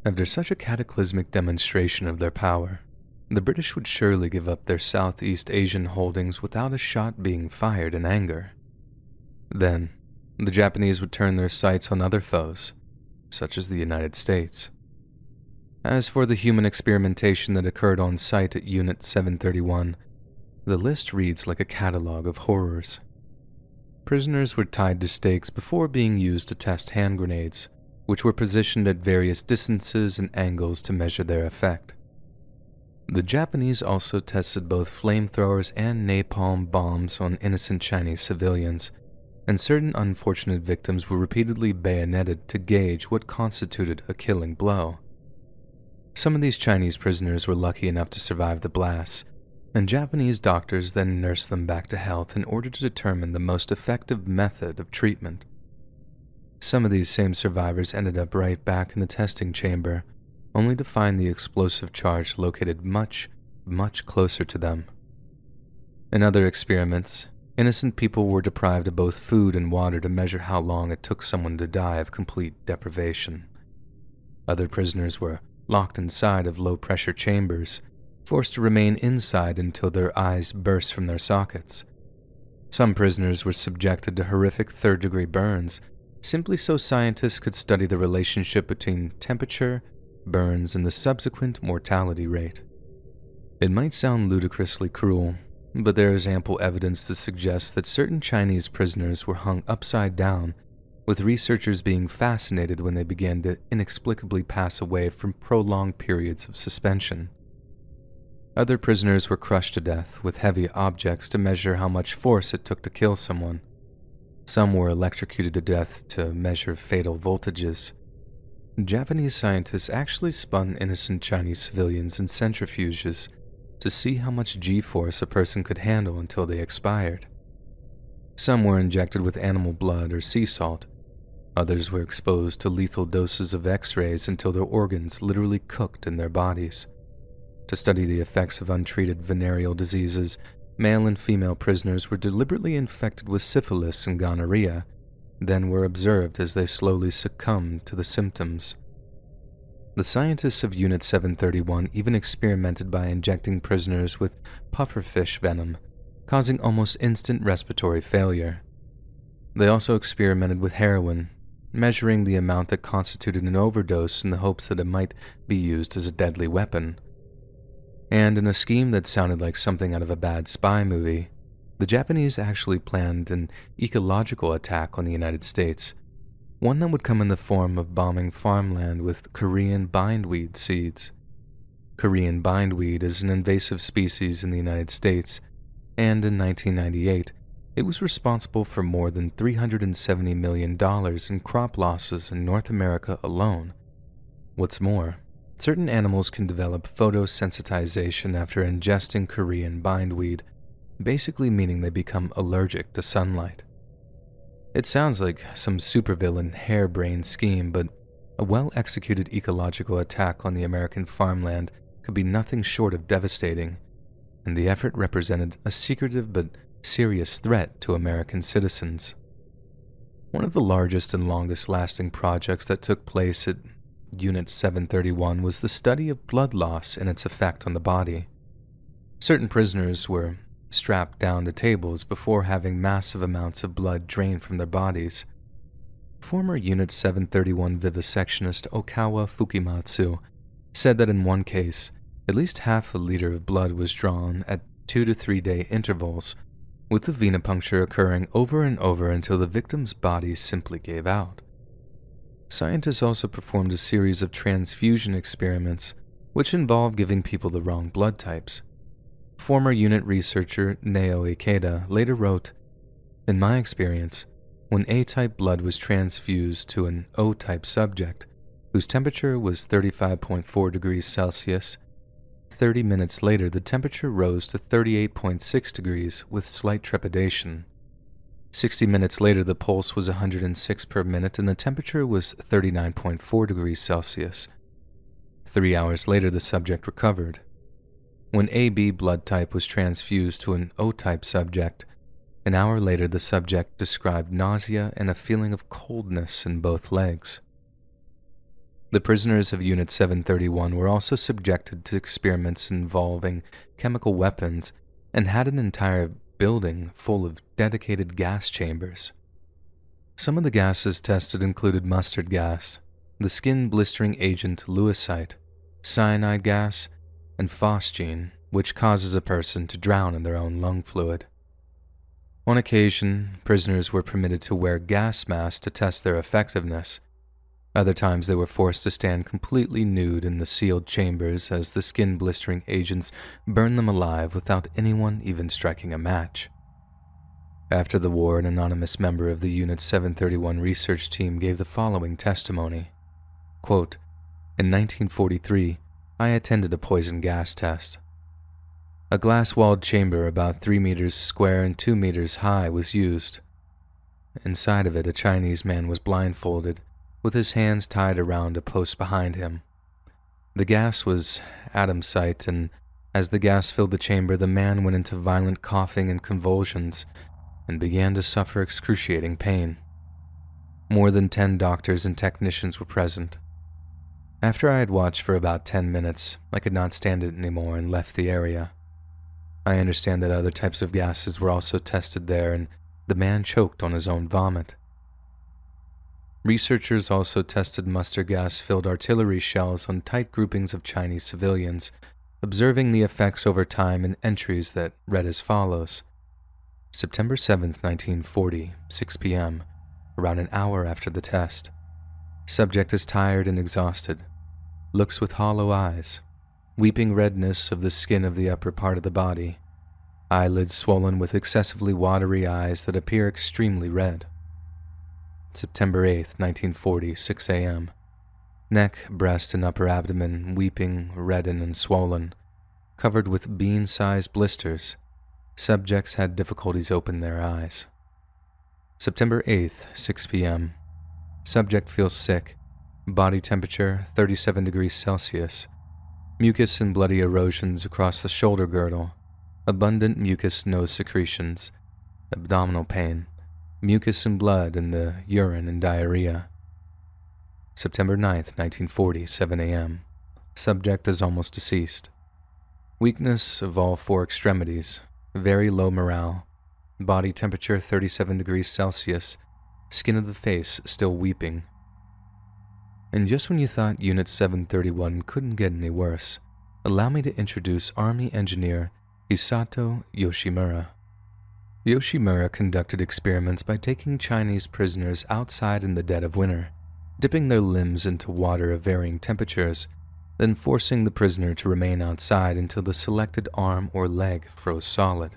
After such a cataclysmic demonstration of their power, the British would surely give up their Southeast Asian holdings without a shot being fired in anger. Then, the Japanese would turn their sights on other foes, such as the United States. As for the human experimentation that occurred on site at Unit 731, the list reads like a catalog of horrors. Prisoners were tied to stakes before being used to test hand grenades, which were positioned at various distances and angles to measure their effect. The Japanese also tested both flamethrowers and napalm bombs on innocent Chinese civilians, and certain unfortunate victims were repeatedly bayoneted to gauge what constituted a killing blow. Some of these Chinese prisoners were lucky enough to survive the blasts, and Japanese doctors then nursed them back to health in order to determine the most effective method of treatment. Some of these same survivors ended up right back in the testing chamber, only to find the explosive charge located much, much closer to them. In other experiments, innocent people were deprived of both food and water to measure how long it took someone to die of complete deprivation. Other prisoners were locked inside of low-pressure chambers, forced to remain inside until their eyes burst from their sockets. Some prisoners were subjected to horrific third-degree burns, simply so scientists could study the relationship between temperature, burns, and the subsequent mortality rate. It might sound ludicrously cruel, but there is ample evidence to suggest that certain Chinese prisoners were hung upside down, with researchers being fascinated when they began to inexplicably pass away from prolonged periods of suspension. Other prisoners were crushed to death with heavy objects to measure how much force it took to kill someone. Some were electrocuted to death to measure fatal voltages. Japanese scientists actually spun innocent Chinese civilians in centrifuges to see how much G-force a person could handle until they expired. Some were injected with animal blood or sea salt. Others were exposed to lethal doses of X-rays until their organs literally cooked in their bodies. To study the effects of untreated venereal diseases, male and female prisoners were deliberately infected with syphilis and gonorrhea, then were observed as they slowly succumbed to the symptoms. The scientists of Unit 731 even experimented by injecting prisoners with pufferfish venom, causing almost instant respiratory failure. They also experimented with heroin, measuring the amount that constituted an overdose in the hopes that it might be used as a deadly weapon. And in a scheme that sounded like something out of a bad spy movie, the Japanese actually planned an ecological attack on the United States, one that would come in the form of bombing farmland with Korean bindweed seeds. Korean bindweed is an invasive species in the United States, and in 1998, it was responsible for more than $370 million in crop losses in North America alone. What's more, certain animals can develop photosensitization after ingesting Korean bindweed, basically meaning they become allergic to sunlight. It sounds like some supervillain harebrained scheme, but a well-executed ecological attack on the American farmland could be nothing short of devastating, and the effort represented a secretive but serious threat to American citizens. One of the largest and longest-lasting projects that took place at Unit 731 was the study of blood loss and its effect on the body. Certain prisoners were strapped down to tables before having massive amounts of blood drained from their bodies. Former Unit 731 vivisectionist Okawa Fukimatsu said that in one case, at least half a liter of blood was drawn at 2 to 3 day intervals, with the venipuncture occurring over and over until the victim's body simply gave out. Scientists also performed a series of transfusion experiments, which involved giving people the wrong blood types. Former unit researcher Nao Ikeda later wrote, "In my experience, when A-type blood was transfused to an O-type subject, whose temperature was 35.4 degrees Celsius, 30 minutes later the temperature rose to 38.6 degrees with slight trepidation. 60 minutes later the pulse was 106 per minute and the temperature was 39.4 degrees Celsius. 3 hours later the subject recovered. When AB blood type was transfused to an O-type subject, an hour later the subject described nausea and a feeling of coldness in both legs." The prisoners of Unit 731 were also subjected to experiments involving chemical weapons and had an entire building full of dedicated gas chambers. Some of the gases tested included mustard gas, the skin-blistering agent lewisite, cyanide gas, and phosgene, which causes a person to drown in their own lung fluid. On occasion, prisoners were permitted to wear gas masks to test their effectiveness. Other times they were forced to stand completely nude in the sealed chambers as the skin-blistering agents burned them alive without anyone even striking a match. After the war, an anonymous member of the Unit 731 research team gave the following testimony. Quote, "In 1943, I attended a poison gas test. A glass-walled chamber about 3 meters square and 2 meters high was used. Inside of it, a Chinese man was blindfolded, with his hands tied around a post behind him. The gas was atomsite, and as the gas filled the chamber, the man went into violent coughing and convulsions and began to suffer excruciating pain. More than 10 doctors and technicians were present. After I had watched for about 10 minutes, I could not stand it anymore and left the area. I understand that other types of gases were also tested there, and the man choked on his own vomit. Researchers also tested mustard gas-filled artillery shells on tight groupings of Chinese civilians, observing the effects over time in entries that read as follows. September 7, 1940, 6 p.m., around an hour after the test. Subject is tired and exhausted. Looks with hollow eyes. Weeping redness of the skin of the upper part of the body. Eyelids swollen with excessively watery eyes that appear extremely red. September 8, 1940, 6 a.m. Neck, breast, and upper abdomen weeping, reddened, and swollen, covered with bean-sized blisters. Subjects had difficulties opening their eyes. September 8, 6 p.m. Subject feels sick. Body temperature 37 degrees Celsius. Mucus and bloody erosions across the shoulder girdle. Abundant mucus nose secretions. Abdominal pain. Mucus and blood in the urine and diarrhea. September 9, 1940, 7 a.m. Subject is almost deceased. Weakness of all 4 extremities. Very low morale. Body temperature 37 degrees Celsius. Skin of the face still weeping. And just when you thought Unit 731 couldn't get any worse, allow me to introduce Army Engineer Hisato Yoshimura. Yoshimura conducted experiments by taking Chinese prisoners outside in the dead of winter, dipping their limbs into water of varying temperatures, then forcing the prisoner to remain outside until the selected arm or leg froze solid.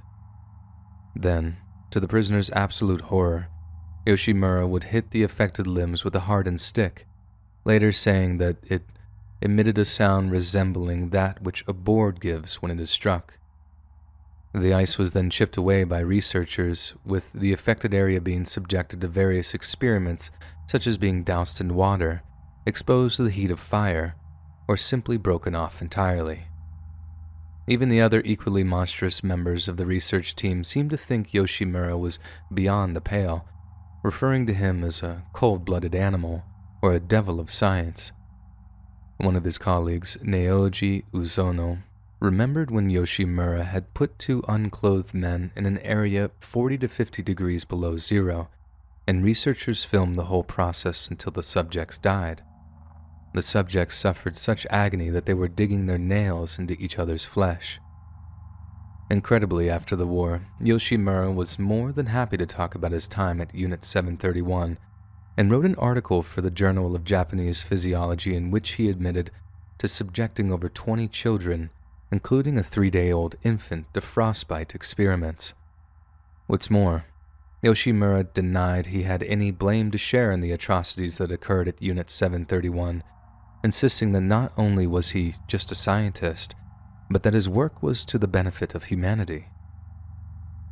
Then, to the prisoner's absolute horror, Yoshimura would hit the affected limbs with a hardened stick, later saying that it emitted a sound resembling that which a board gives when it is struck. The ice was then chipped away by researchers, with the affected area being subjected to various experiments such as being doused in water, exposed to the heat of fire, or simply broken off entirely. Even the other equally monstrous members of the research team seemed to think Yoshimura was beyond the pale, referring to him as a cold-blooded animal or a devil of science. One of his colleagues, Naoji Uzono, remembered when Yoshimura had put 2 unclothed men in an area 40 to 50 degrees below zero, and researchers filmed the whole process until the subjects died. The subjects suffered such agony that they were digging their nails into each other's flesh. Incredibly, after the war, Yoshimura was more than happy to talk about his time at Unit 731, and wrote an article for the Journal of Japanese Physiology in which he admitted to subjecting over 20 children including a 3-day-old infant to frostbite experiments. What's more, Yoshimura denied he had any blame to share in the atrocities that occurred at Unit 731, insisting that not only was he just a scientist, but that his work was to the benefit of humanity.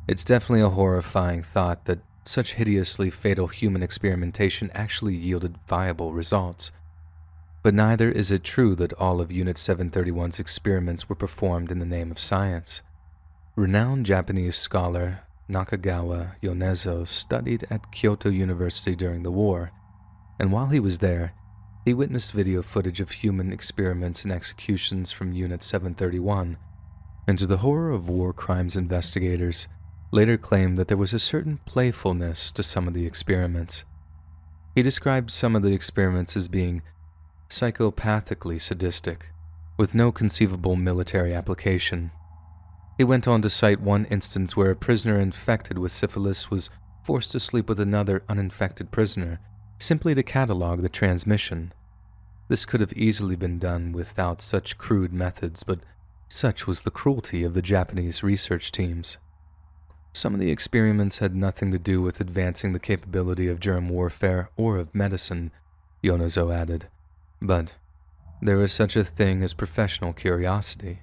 It's definitely a horrifying thought that such hideously fatal human experimentation actually yielded viable results. But neither is it true that all of Unit 731's experiments were performed in the name of science. Renowned Japanese scholar Nakagawa Yonezo studied at Kyoto University during the war, and while he was there, he witnessed video footage of human experiments and executions from Unit 731, and to the horror of war crimes investigators, later claimed that there was a certain playfulness to some of the experiments. He described some of the experiments as being psychopathically sadistic, with no conceivable military application. He went on to cite one instance where a prisoner infected with syphilis was forced to sleep with another uninfected prisoner, simply to catalog the transmission. This could have easily been done without such crude methods, but such was the cruelty of the Japanese research teams. Some of the experiments had nothing to do with advancing the capability of germ warfare or of medicine, Yonezo added, but there is such a thing as professional curiosity.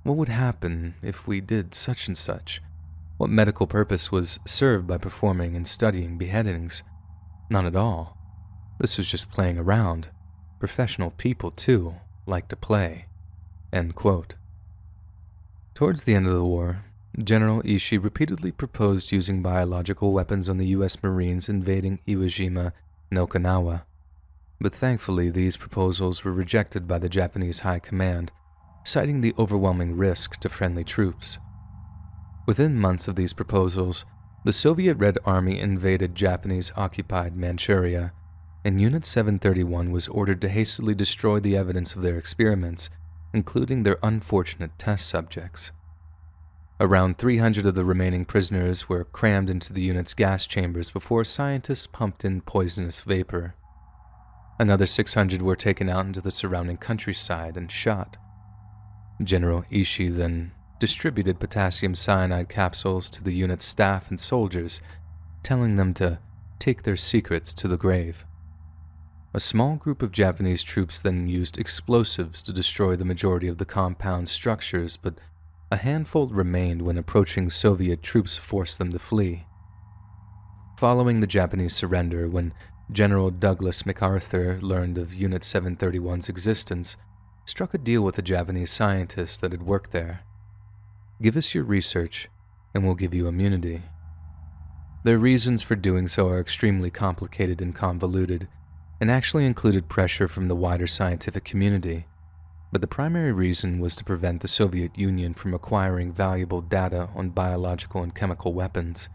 What would happen if we did such and such? What medical purpose was served by performing and studying beheadings? None at all. This was just playing around. Professional people, too, like to play. End quote. Towards the end of the war, General Ishii repeatedly proposed using biological weapons on the U.S. Marines invading Iwo Jima and Okinawa, but thankfully these proposals were rejected by the Japanese High Command, citing the overwhelming risk to friendly troops. Within months of these proposals, the Soviet Red Army invaded Japanese-occupied Manchuria, and Unit 731 was ordered to hastily destroy the evidence of their experiments, including their unfortunate test subjects. Around 300 of the remaining prisoners were crammed into the unit's gas chambers before scientists pumped in poisonous vapor. Another 600 were taken out into the surrounding countryside and shot. General Ishii then distributed potassium cyanide capsules to the unit's staff and soldiers, telling them to take their secrets to the grave. A small group of Japanese troops then used explosives to destroy the majority of the compound's structures, but a handful remained when approaching Soviet troops forced them to flee. Following the Japanese surrender, when General Douglas MacArthur learned of Unit 731's existence, struck a deal with a Japanese scientist that had worked there. Give us your research, and we'll give you immunity. Their reasons for doing so are extremely complicated and convoluted, and actually included pressure from the wider scientific community, but the primary reason was to prevent the Soviet Union from acquiring valuable data on biological and chemical weapons.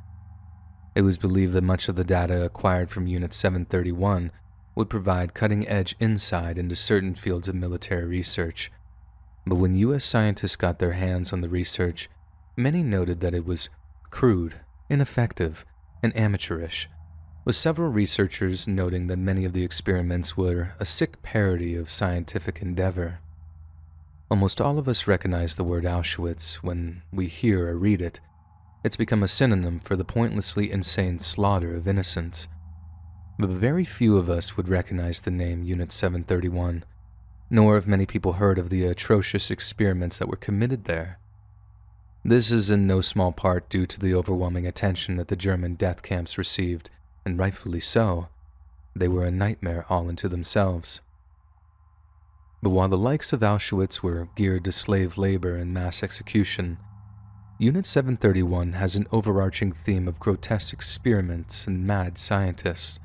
It was believed that much of the data acquired from Unit 731 would provide cutting-edge insight into certain fields of military research, but when U.S. scientists got their hands on the research, many noted that it was crude, ineffective, and amateurish, with several researchers noting that many of the experiments were a sick parody of scientific endeavor. Almost all of us recognize the word Auschwitz when we hear or read it. It's become a synonym for the pointlessly insane slaughter of innocents. But very few of us would recognize the name Unit 731, nor have many people heard of the atrocious experiments that were committed there. This is in no small part due to the overwhelming attention that the German death camps received, and rightfully so. They were a nightmare all unto themselves. But while the likes of Auschwitz were geared to slave labor and mass execution, Unit 731 has an overarching theme of grotesque experiments and mad scientists.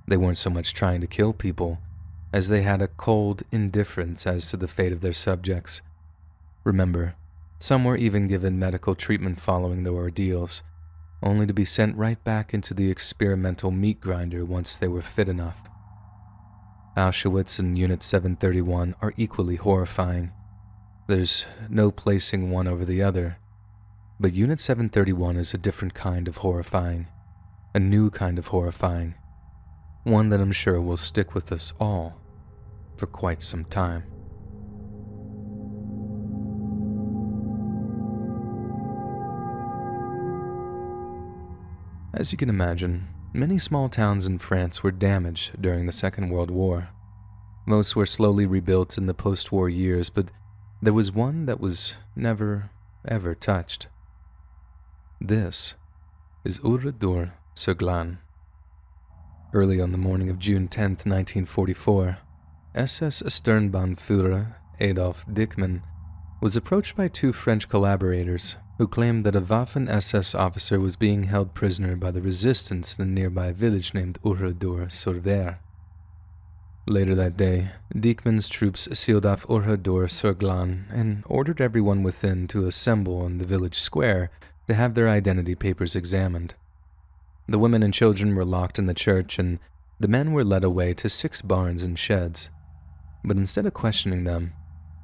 They weren't so much trying to kill people, as they had a cold indifference as to the fate of their subjects. Remember, some were even given medical treatment following their ordeals, only to be sent right back into the experimental meat grinder once they were fit enough. Auschwitz and Unit 731 are equally horrifying. There's no placing one over the other, but Unit 731 is a different kind of horrifying, a new kind of horrifying, one that I'm sure will stick with us all for quite some time. As you can imagine, many small towns in France were damaged during the Second World War. Most were slowly rebuilt in the post-war years, but there was one that was never, ever touched. This is Oradour-sur-Glane. Early on the morning of June 10, 1944, SS Sturmbannführer Adolf Dickmann was approached by two French collaborators who claimed that a Waffen-SS officer was being held prisoner by the resistance in a nearby village named Oradour-sur-Glane. Later that day, Dickmann's troops sealed off Oradour-sur-Glane and ordered everyone within to assemble in the village square to have their identity papers examined. The women and children were locked in the church, and the men were led away to 6 barns and sheds. But instead of questioning them,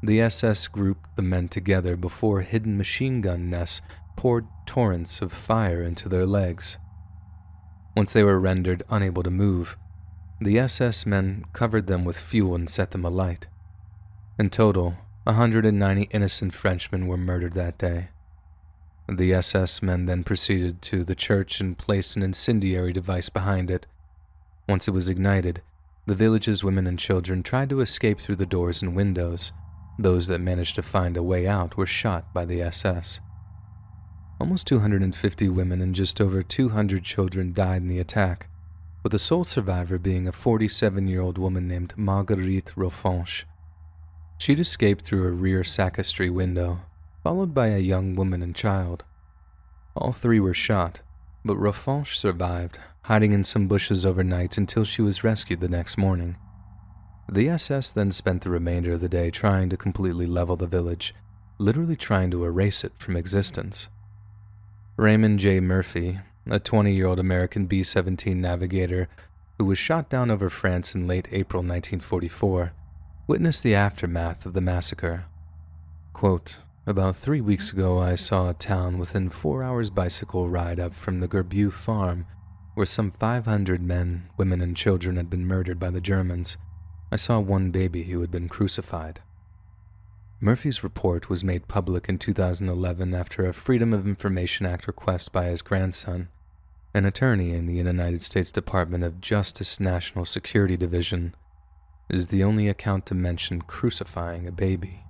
the SS grouped the men together before hidden machine gun nests poured torrents of fire into their legs. Once they were rendered unable to move, the SS men covered them with fuel and set them alight. In total, 190 innocent Frenchmen were murdered that day. The SS men then proceeded to the church and placed an incendiary device behind it. Once it was ignited, the village's women and children tried to escape through the doors and windows. Those that managed to find a way out were shot by the SS. Almost 250 women and just over 200 children died in the attack, with the sole survivor being a 47-year-old woman named Marguerite Rofanche. She'd escaped through a rear sacristy window, followed by a young woman and child. All 3 were shot, but Rofanche survived, hiding in some bushes overnight until she was rescued the next morning. The SS then spent the remainder of the day trying to completely level the village, literally trying to erase it from existence. Raymond J. Murphy, a 20-year-old American B-17 navigator who was shot down over France in late April 1944, witnessed the aftermath of the massacre. Quote, "About 3 weeks ago I saw a town within 4 hours bicycle ride up from the Gerbeau farm where some 500 men, women, and children had been murdered by the Germans. I saw one baby who had been crucified." Murphy's report was made public in 2011 after a Freedom of Information Act request by his grandson, an attorney in the United States Department of Justice National Security Division. It is the only account to mention crucifying a baby.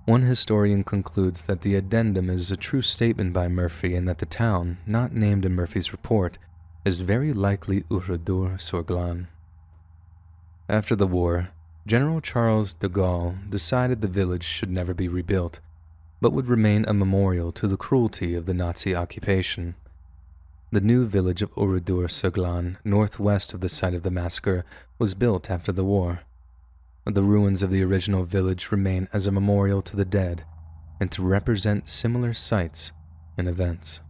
One historian concludes that the addendum is a true statement by Murphy and that the town, not named in Murphy's report, is very likely Oradour-sur-Glane. After the war, General Charles de Gaulle decided the village should never be rebuilt, but would remain a memorial to the cruelty of the Nazi occupation. The new village of Oradour-sur-Glane, northwest of the site of the massacre, was built after the war. The ruins of the original village remain as a memorial to the dead and to represent similar sites and events.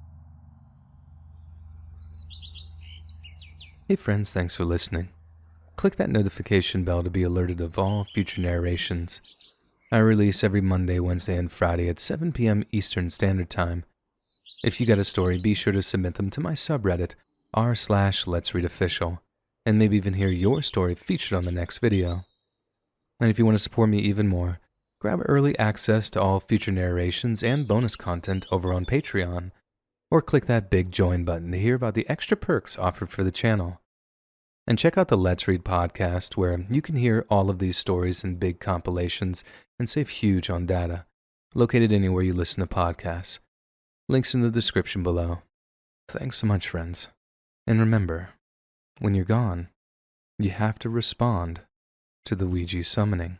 Hey friends, thanks for listening. Click that notification bell to be alerted of all future narrations. I release every Monday, Wednesday, and Friday at 7 p.m. Eastern Standard Time. If you got a story, be sure to submit them to my subreddit, r/letsreadofficial, and maybe even hear your story featured on the next video. And if you want to support me even more, grab early access to all future narrations and bonus content over on Patreon, or click that big join button to hear about the extra perks offered for the channel. And check out the Let's Read podcast, where you can hear all of these stories in big compilations and save huge on data, located anywhere you listen to podcasts. Links in the description below. Thanks so much, friends. And remember, when you're gone, you have to respond to the Ouija summoning.